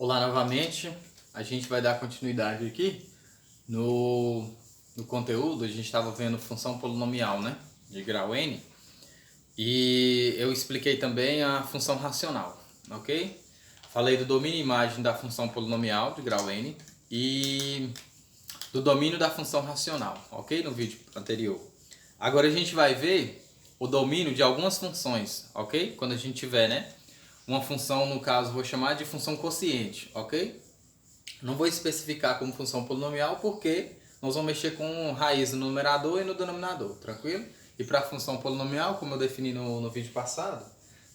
Olá novamente, a gente vai dar continuidade aqui no conteúdo. A gente estava vendo função polinomial, né, de grau n, e eu expliquei também a função racional, ok? Falei do domínio e imagem da função polinomial de grau n e do domínio da função racional, ok? No vídeo anterior. Agora a gente vai ver o domínio de algumas funções, ok? Quando a gente tiver, né, uma função, no caso, vou chamar de função quociente, ok? Não vou especificar como função polinomial porque nós vamos mexer com raiz no numerador e no denominador, tranquilo? E para a função polinomial, como eu defini no vídeo passado,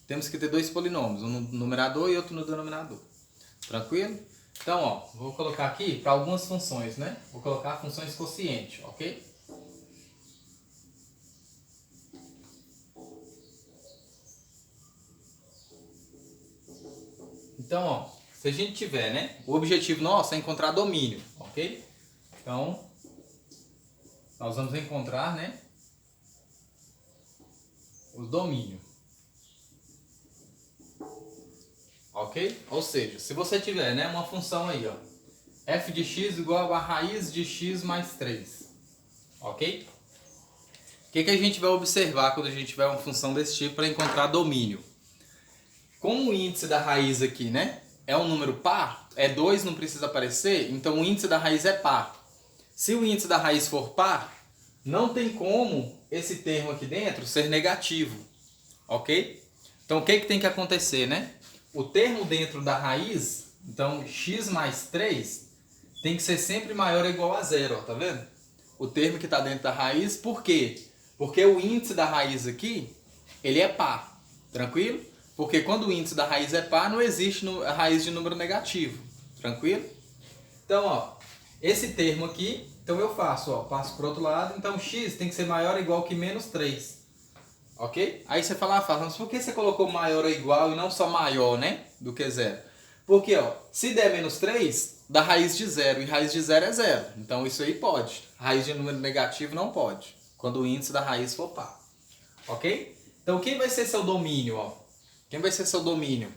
temos que ter dois polinômios, um no numerador e outro no denominador, tranquilo? Então, ó, vou colocar aqui para algumas funções, né? Vou colocar funções quociente, ok? Então, ó, se a gente tiver, né, o objetivo nosso é encontrar domínio, ok? Então, nós vamos encontrar, né, o domínio, ok? Ou seja, se você tiver, né, uma função aí, ó, f de x igual a raiz de x mais 3, ok? O que a gente vai observar quando a gente tiver uma função desse tipo para encontrar domínio? Como o índice da raiz aqui, né, é um número par, é 2, não precisa aparecer, então o índice da raiz é par. Se o índice da raiz for par, não tem como esse termo aqui dentro ser negativo, ok? Então o que tem que acontecer, né? O termo dentro da raiz, então x mais 3, tem que ser sempre maior ou igual a zero, ó, tá vendo? O termo que está dentro da raiz, por quê? Porque o índice da raiz aqui, ele é par, tranquilo? Porque quando o índice da raiz é par, não existe a raiz de número negativo, tranquilo? Então, ó, esse termo aqui, então eu faço, ó, passo para o outro lado, então x tem que ser maior ou igual que menos 3, ok? Aí você fala, mas por que você colocou maior ou igual e não só maior, né, do que zero? Porque, ó, se der menos 3, dá raiz de zero, e raiz de zero é zero, então isso aí pode. Raiz de número negativo não pode, quando o índice da raiz for par, ok? Então quem vai ser seu domínio, ó? Quem vai ser seu domínio?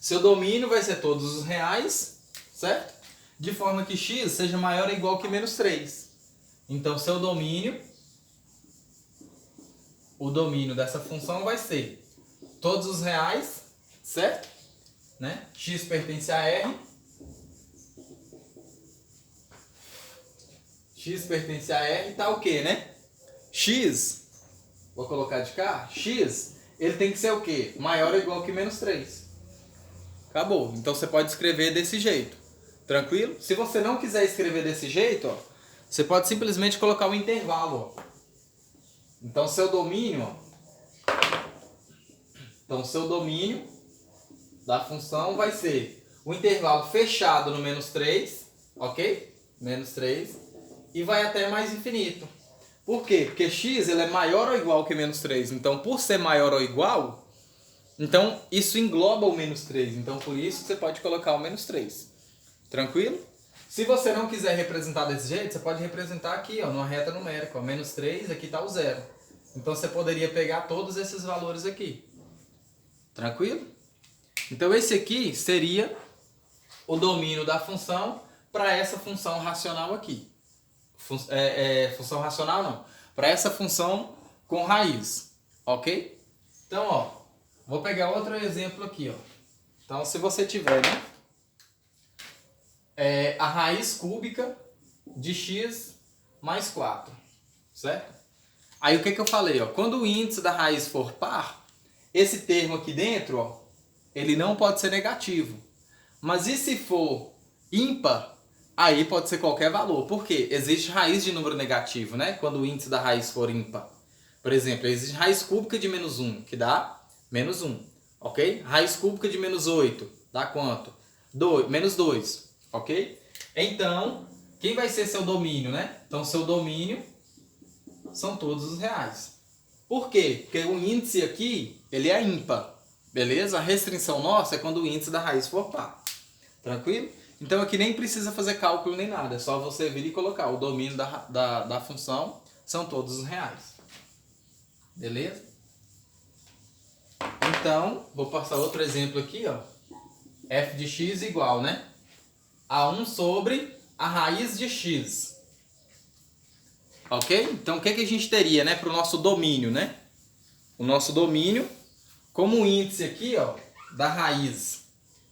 Seu domínio vai ser todos os reais, certo? De forma que x seja maior ou igual que menos 3. Então, seu domínio, o domínio dessa função vai ser todos os reais, certo? Né? X pertence a R. X pertence a R, tá o quê, né? X, vou colocar de cá, x, ele tem que ser o quê? Maior ou igual que menos 3. Acabou. Então você pode escrever desse jeito. Tranquilo? Se você não quiser escrever desse jeito, ó, você pode simplesmente colocar um intervalo. Ó. Então seu domínio, ó, então seu domínio da função vai ser o intervalo fechado no menos 3, ok? Menos 3, e vai até mais infinito. Por quê? Porque x ele é maior ou igual que menos 3. Então, por ser maior ou igual, então isso engloba o menos 3. Então, por isso você pode colocar o menos 3. Tranquilo? Se você não quiser representar desse jeito, você pode representar aqui, ó, numa reta numérica. Ó, menos 3, aqui está o zero. Então, você poderia pegar todos esses valores aqui. Tranquilo? Então, esse aqui seria o domínio da função para essa função racional aqui. Função racional não. Para essa função com raiz. Ok? Então, ó, vou pegar outro exemplo aqui, ó. Então, se você tiver, né, a raiz cúbica de x mais 4, certo? Aí o que eu falei, ó? Quando o índice da raiz for par, esse termo aqui dentro, ó, ele não pode ser negativo. Mas e se for ímpar? Aí pode ser qualquer valor. Por quê? Existe raiz de número negativo, né? Quando o índice da raiz for ímpar. Por exemplo, existe raiz cúbica de menos 1, que dá menos 1. Ok? Raiz cúbica de menos 8, dá quanto? Menos 2. Ok? Então, quem vai ser seu domínio, né? Então, seu domínio são todos os reais. Por quê? Porque o índice aqui, ele é ímpar. Beleza? A restrição nossa é quando o índice da raiz for par. Tranquilo? Então aqui nem precisa fazer cálculo nem nada. É só você vir e colocar o domínio da função são todos os reais. Beleza? Então, vou passar outro exemplo aqui, ó. f de x igual, né? A 1 sobre a raiz de x. Ok? Então, o que, que a gente teria, né? Para o nosso domínio, né? O nosso domínio, como o índice aqui, ó, da raiz,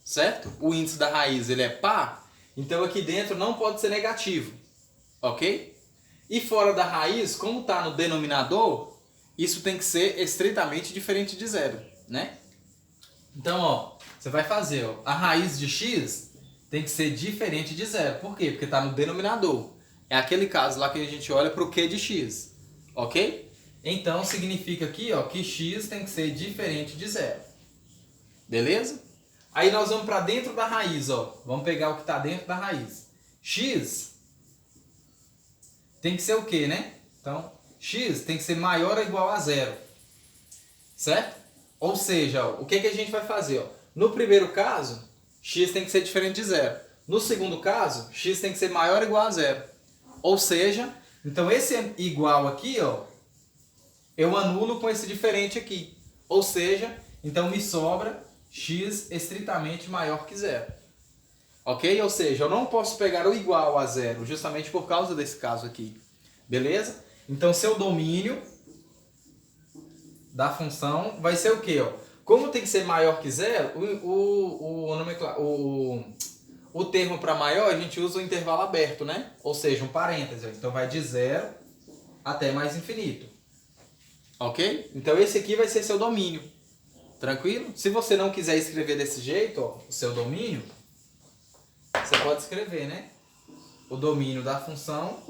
certo? O índice da raiz, ele é par, então aqui dentro não pode ser negativo. Ok? E fora da raiz, como está no denominador, isso tem que ser estritamente diferente de zero, né? Então, ó, você vai fazer, ó, a raiz de x tem que ser diferente de zero. Por quê? Porque está no denominador. É aquele caso lá que a gente olha para o q de x, ok? Então, significa aqui, ó, que x tem que ser diferente de zero. Beleza? Aí nós vamos para dentro da raiz, ó. Vamos pegar o que está dentro da raiz. X tem que ser o quê, né? Então, x tem que ser maior ou igual a zero. Certo? Ou seja, ó, o que, que a gente vai fazer? Ó? No primeiro caso, x tem que ser diferente de zero. No segundo caso, x tem que ser maior ou igual a zero. Ou seja, então esse igual aqui, ó, eu anulo com esse diferente aqui. Ou seja, então me sobra x estritamente maior que zero. Ok? Ou seja, eu não posso pegar o igual a zero, justamente por causa desse caso aqui. Beleza? Então, seu domínio da função vai ser o quê? Ó? Como tem que ser maior que zero, o termo para maior a gente usa o intervalo aberto, né? Ou seja, um parêntese. Então, vai de zero até mais infinito. Ok? Então, esse aqui vai ser seu domínio. Tranquilo? Se você não quiser escrever desse jeito, ó, o seu domínio, você pode escrever, né? O domínio da função.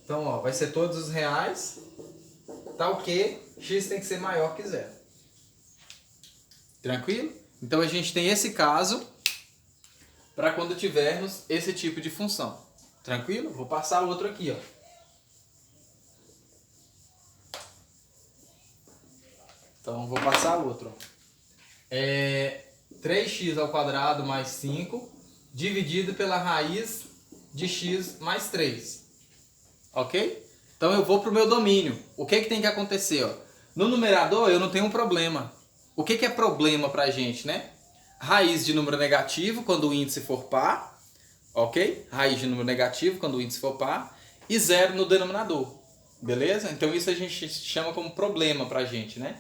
Então, ó, vai ser todos os reais, tal que x tem que ser maior que zero. Tranquilo? Então, a gente tem esse caso para quando tivermos esse tipo de função. Tranquilo? Vou passar outro aqui, ó. Então, vou passar outro. 3x ao quadrado mais 5 dividido pela raiz de x mais 3. Ok? Então eu vou para o meu domínio. O que, que tem que acontecer? Ó? No numerador eu não tenho um problema. O que, que é problema para a gente, né? Raiz de número negativo quando o índice for par. Ok? Raiz de número negativo quando o índice for par. E zero no denominador. Beleza? Então isso a gente chama como problema para a gente, né?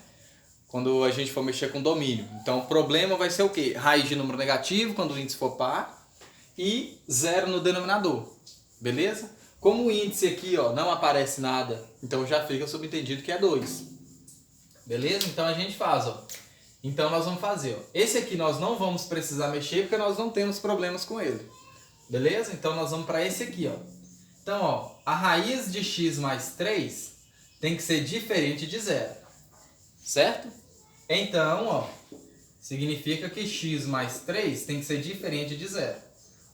Quando a gente for mexer com domínio. Então o problema vai ser o quê? Raiz de número negativo quando o índice for par. E zero no denominador. Beleza? Como o índice aqui, ó, não aparece nada, então já fica subentendido que é 2. Beleza? Então a gente faz, ó. Então nós vamos fazer, ó. Esse aqui nós não vamos precisar mexer porque nós não temos problemas com ele. Beleza? Então nós vamos para esse aqui, ó. Então, ó, a raiz de x mais 3 tem que ser diferente de zero. Certo? Então, ó, significa que x mais 3 tem que ser diferente de zero.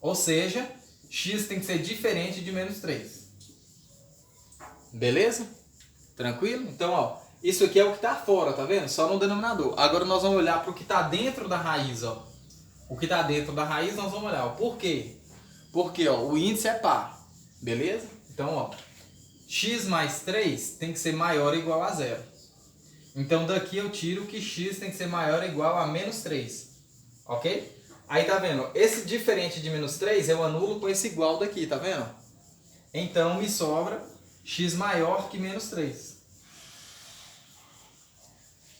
Ou seja, x tem que ser diferente de menos 3. Beleza? Tranquilo? Então, ó, isso aqui é o que está fora, tá vendo? Só no denominador. Agora nós vamos olhar para o que está dentro da raiz, ó. O que está dentro da raiz nós vamos olhar. Ó. Por quê? Porque, ó, o índice é par. Beleza? Então, ó, x mais 3 tem que ser maior ou igual a zero. Então, daqui eu tiro que x tem que ser maior ou igual a menos 3. Ok? Aí tá vendo? Esse diferente de menos 3 eu anulo com esse igual daqui, tá vendo? Então me sobra x maior que menos 3.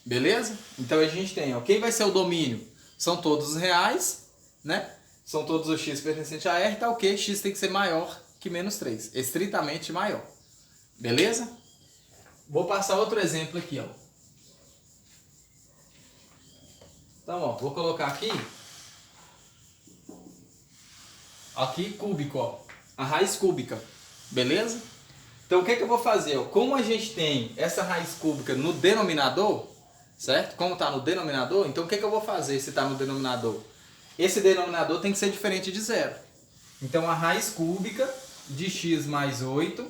Beleza? Então a gente tem, ó, quem vai ser o domínio? São todos os reais, né? São todos os x pertencentes a R, tá o quê? X tem que ser maior que menos 3. Estritamente maior. Beleza? Vou passar outro exemplo aqui, ó. Então, ó, vou colocar aqui cúbico, ó, a raiz cúbica, beleza? Então o que que eu vou fazer? Ó? Como a gente tem essa raiz cúbica no denominador, certo? Como está no denominador, então o que que eu vou fazer se está no denominador? Esse denominador tem que ser diferente de zero. Então a raiz cúbica de x mais 8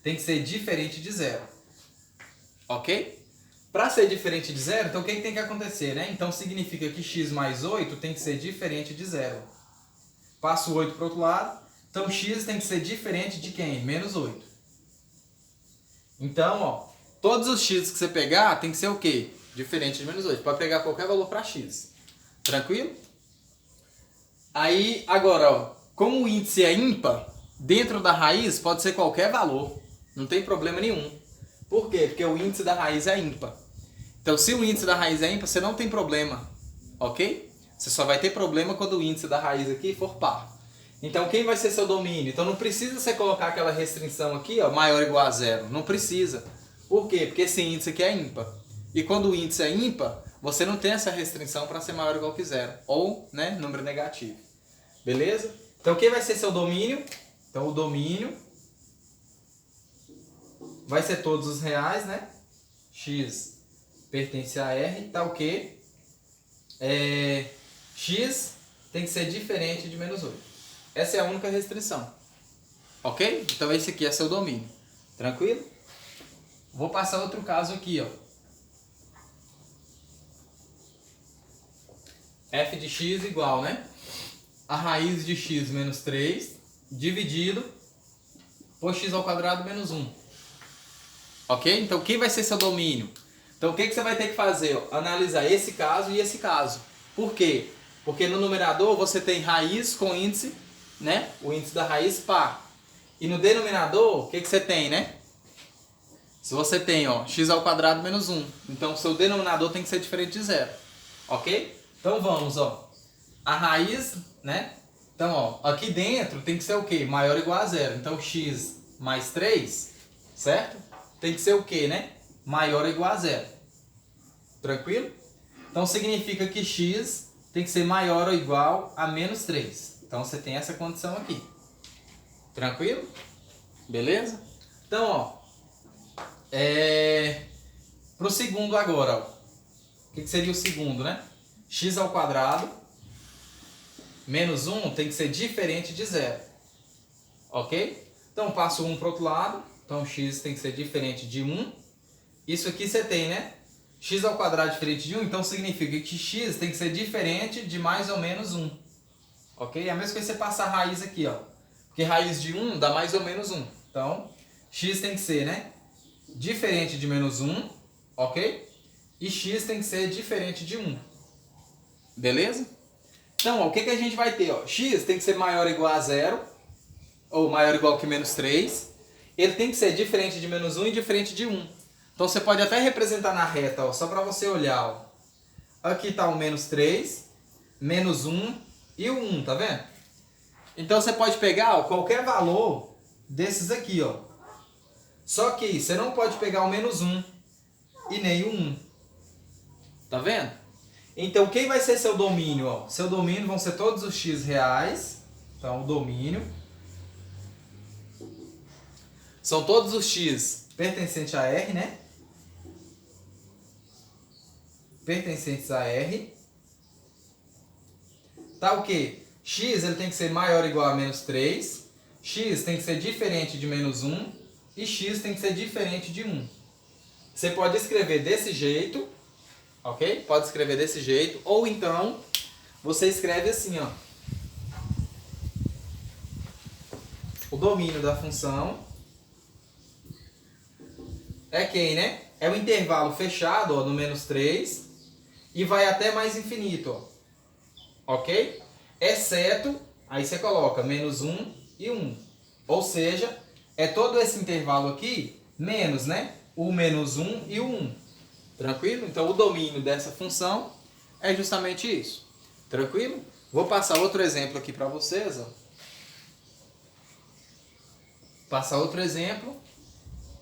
tem que ser diferente de zero. Ok? Para ser diferente de zero, então o que que tem que acontecer, né? Então significa que x mais 8 tem que ser diferente de zero. Passo o 8 para o outro lado. Então, x tem que ser diferente de quem? Menos 8. Então, ó, todos os x que você pegar tem que ser o quê? Diferente de menos 8. Pode pegar qualquer valor para x. Tranquilo? Aí, agora, ó, como o índice é ímpar, dentro da raiz pode ser qualquer valor. Não tem problema nenhum. Por quê? Porque o índice da raiz é ímpar. Então, se o índice da raiz é ímpar, você não tem problema. Ok? Você só vai ter problema quando o índice da raiz aqui for par. Então, quem vai ser seu domínio? Então, não precisa você colocar aquela restrição aqui, ó, maior ou igual a zero. Não precisa. Por quê? Porque esse índice aqui é ímpar. E quando o índice é ímpar, você não tem essa restrição para ser maior ou igual que zero. Ou, né, número negativo. Beleza? Então, quem vai ser seu domínio? Então, o domínio vai ser todos os reais, né? X pertence a R, tá o quê? X tem que ser diferente de menos 8. Essa é a única restrição. Ok? Então, esse aqui é seu domínio. Tranquilo? Vou passar outro caso aqui, ó. F de x igual, né? A raiz de x menos 3 dividido por x ao quadrado menos 1. Ok? Então, quem vai ser seu domínio? Então, o que você vai ter que fazer? Ó? Analisar esse caso e esse caso. Por quê? Porque no numerador você tem raiz com índice, né? O índice da raiz par. E no denominador, o que você tem, né? Se você tem, ó, x ao quadrado menos 1. Então, o seu denominador tem que ser diferente de zero. Ok? Então, vamos, ó. A raiz, né? Então, ó, aqui dentro tem que ser o quê? Maior ou igual a zero. Então, x mais 3, certo? Tem que ser o quê, né? Maior ou igual a zero. Tranquilo? Então, significa que x tem que ser maior ou igual a menos 3. Então, você tem essa condição aqui. Tranquilo? Beleza? Então, ó. Pro segundo agora, ó. O que seria o segundo, né? X ao quadrado menos 1 tem que ser diferente de zero. Ok? Então, passo 1 para o outro lado. Então, x tem que ser diferente de 1. Isso aqui você tem, né? X ao quadrado diferente de 1. Então, significa que x tem que ser diferente de mais ou menos 1. Ok? É a mesma coisa que você passar a raiz aqui, ó. Porque raiz de 1 dá mais ou menos 1. Então, x tem que ser, né? Diferente de menos 1. Ok? E x tem que ser diferente de 1. Beleza? Então, ó, o que a gente vai ter? Ó? X tem que ser maior ou igual a 0. Ou maior ou igual que menos 3. Ele tem que ser diferente de menos 1 e diferente de 1. Então, você pode até representar na reta, ó, só para você olhar. Ó. Aqui está o menos 3, menos 1 e o 1, tá vendo? Então, você pode pegar, ó, qualquer valor desses aqui, ó. Só que você não pode pegar o menos 1 e nem o 1. Tá vendo? Então, quem vai ser seu domínio? Ó? Seu domínio vão ser todos os x reais. Então, o domínio são todos os x pertencentes a R, né? Pertencentes a R. Tá o quê? X ele tem que ser maior ou igual a menos 3. X tem que ser diferente de menos 1. E x tem que ser diferente de 1. Você pode escrever desse jeito. Ok? Pode escrever desse jeito. Ou então, você escreve assim, ó. O domínio da função é quem, né? É o intervalo fechado, ó, no menos 3. E vai até mais infinito, ó. Ok? Exceto, aí você coloca menos 1 e 1. Ou seja, é todo esse intervalo aqui, menos, né? O menos 1 e o 1. Tranquilo? Então, o domínio dessa função é justamente isso. Tranquilo? Vou passar outro exemplo aqui para vocês. Ó. Passar outro exemplo.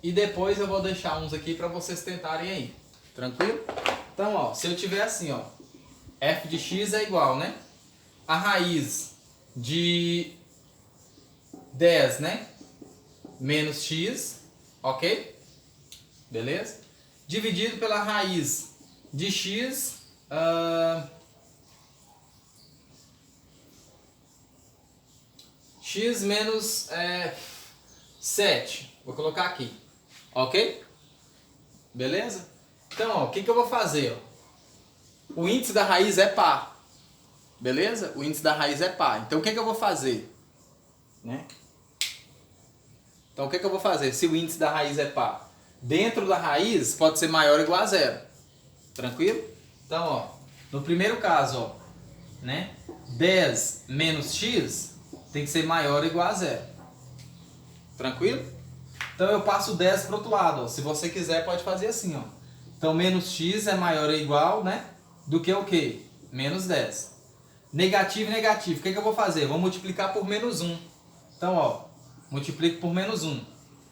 E depois eu vou deixar uns aqui para vocês tentarem aí. Tranquilo? Então, ó, se eu tiver assim, ó. F de x é igual, né? A raiz de 10, né? Menos x. Ok? Beleza? Dividido pela raiz de x x menos 7. Vou colocar aqui. Ok? Beleza? Então, ó, o que eu vou fazer? Ó? O índice da raiz é par. Beleza? O índice da raiz é par. Então, o que eu vou fazer? Né? Então, o que eu vou fazer se o índice da raiz é par? Dentro da raiz pode ser maior ou igual a zero. Tranquilo? Então, ó, no primeiro caso, ó, né? 10 menos x tem que ser maior ou igual a zero. Tranquilo? Então eu passo 10 para o outro lado. Ó. Se você quiser, pode fazer assim. Ó. Então menos x é maior ou igual, né, do que o quê? Menos 10. Negativo e negativo. O que eu vou fazer? Vou multiplicar por menos 1. Então, ó, multiplico por menos 1.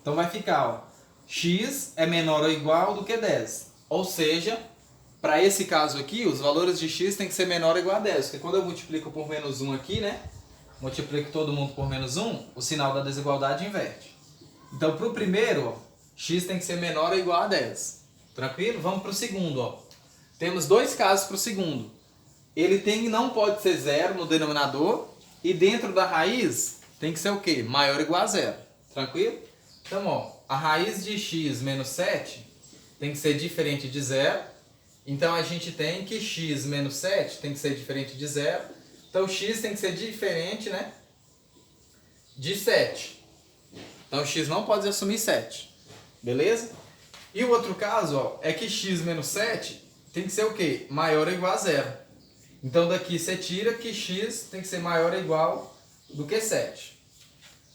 Então vai ficar, ó, x é menor ou igual do que 10. Ou seja, para esse caso aqui, os valores de x tem que ser menor ou igual a 10. Porque quando eu multiplico por menos 1 aqui, né, multiplico todo mundo por menos 1, o sinal da desigualdade inverte. Então, para o primeiro, ó, x tem que ser menor ou igual a 10. Tranquilo? Vamos para o segundo. Ó. Temos dois casos para o segundo. Ele não pode ser zero no denominador e dentro da raiz tem que ser o quê? Maior ou igual a zero. Tranquilo? Então, ó, a raiz de x menos 7 tem que ser diferente de zero. Então, a gente tem que x menos 7 tem que ser diferente de zero. Então, x tem que ser diferente, né, de 7. Então, x não pode assumir 7. Beleza? E o outro caso, ó, é que x menos 7 tem que ser o quê? Maior ou igual a zero. Então, daqui você tira que x tem que ser maior ou igual do que 7.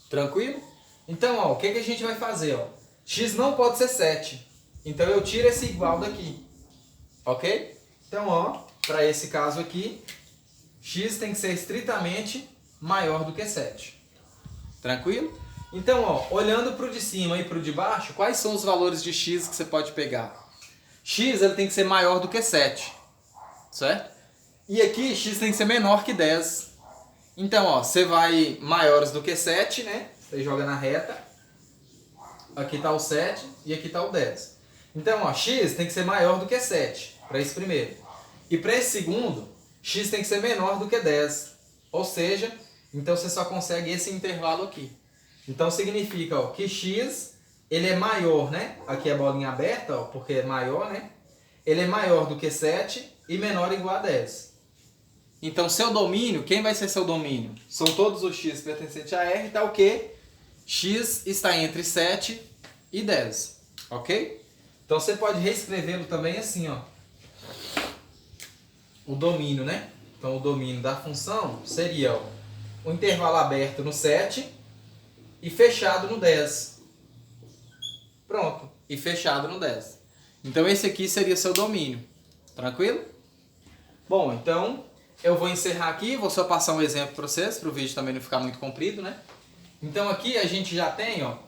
Tranquilo? Então, ó, o que a gente vai fazer? Ó? X não pode ser 7. Então, eu tiro esse igual daqui. Ok? Então, ó, para esse caso aqui, x tem que ser estritamente maior do que 7. Tranquilo? Então, ó, olhando para o de cima e para o de baixo, quais são os valores de x que você pode pegar? X ele tem que ser maior do que 7. Certo? E aqui x tem que ser menor que 10. Então, ó, você vai maiores do que 7, né? Você joga na reta. Aqui está o 7 e aqui está o 10. Então, ó, x tem que ser maior do que 7 para esse primeiro. E para esse segundo, x tem que ser menor do que 10. Ou seja, então você só consegue esse intervalo aqui. Então significa, ó, que x ele é maior, né? Aqui é a bolinha aberta, ó, porque é maior, né? Ele é maior do que 7 e menor ou igual a 10. Então, seu domínio, quem vai ser seu domínio? São todos os x pertencentes a R, tá o quê? X está entre 7 e 10, ok? Então, você pode reescrevê-lo também assim, ó. O domínio, né? Então, o domínio da função seria, ó, o intervalo aberto no 7 e fechado no 10. Pronto, e fechado no 10. Então, esse aqui seria seu domínio, tranquilo? Bom, então... eu vou encerrar aqui, vou só passar um exemplo para vocês, para o vídeo também não ficar muito comprido, né? Então aqui a gente já tem, ó,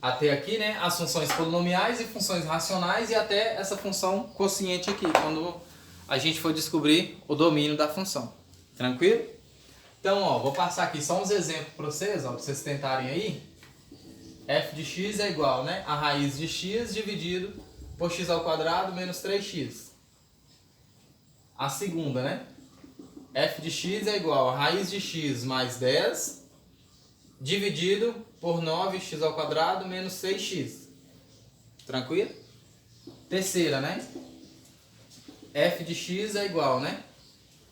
até aqui, né, as funções polinomiais e funções racionais e até essa função quociente aqui, quando a gente for descobrir o domínio da função. Tranquilo? Então, ó, vou passar aqui só uns exemplos para vocês, ó, para vocês tentarem aí. F de x é igual, né, a raiz de x dividido por x ao quadrado menos 3x. A segunda, né? F de x é igual a raiz de x mais 10 dividido por 9x ao quadrado menos 6x. Tranquilo? Terceira, né? F de x é igual, né,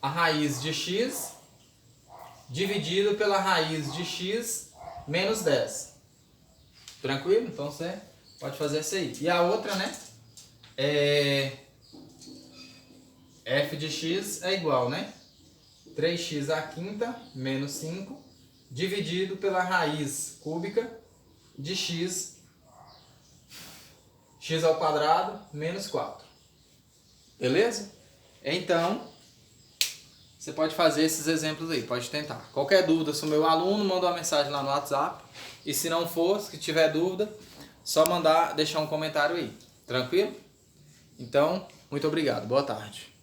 a raiz de x dividido pela raiz de x menos 10. Tranquilo? Então você pode fazer essa aí. E a outra, né? F de x é igual, né? 3x à quinta menos 5 dividido pela raiz cúbica de x ao quadrado menos 4. Beleza? Então, você pode fazer esses exemplos aí, pode tentar. Qualquer dúvida sobre o meu aluno, manda uma mensagem lá no WhatsApp. E se não for, se tiver dúvida, só deixar um comentário aí. Tranquilo? Então, muito obrigado. Boa tarde.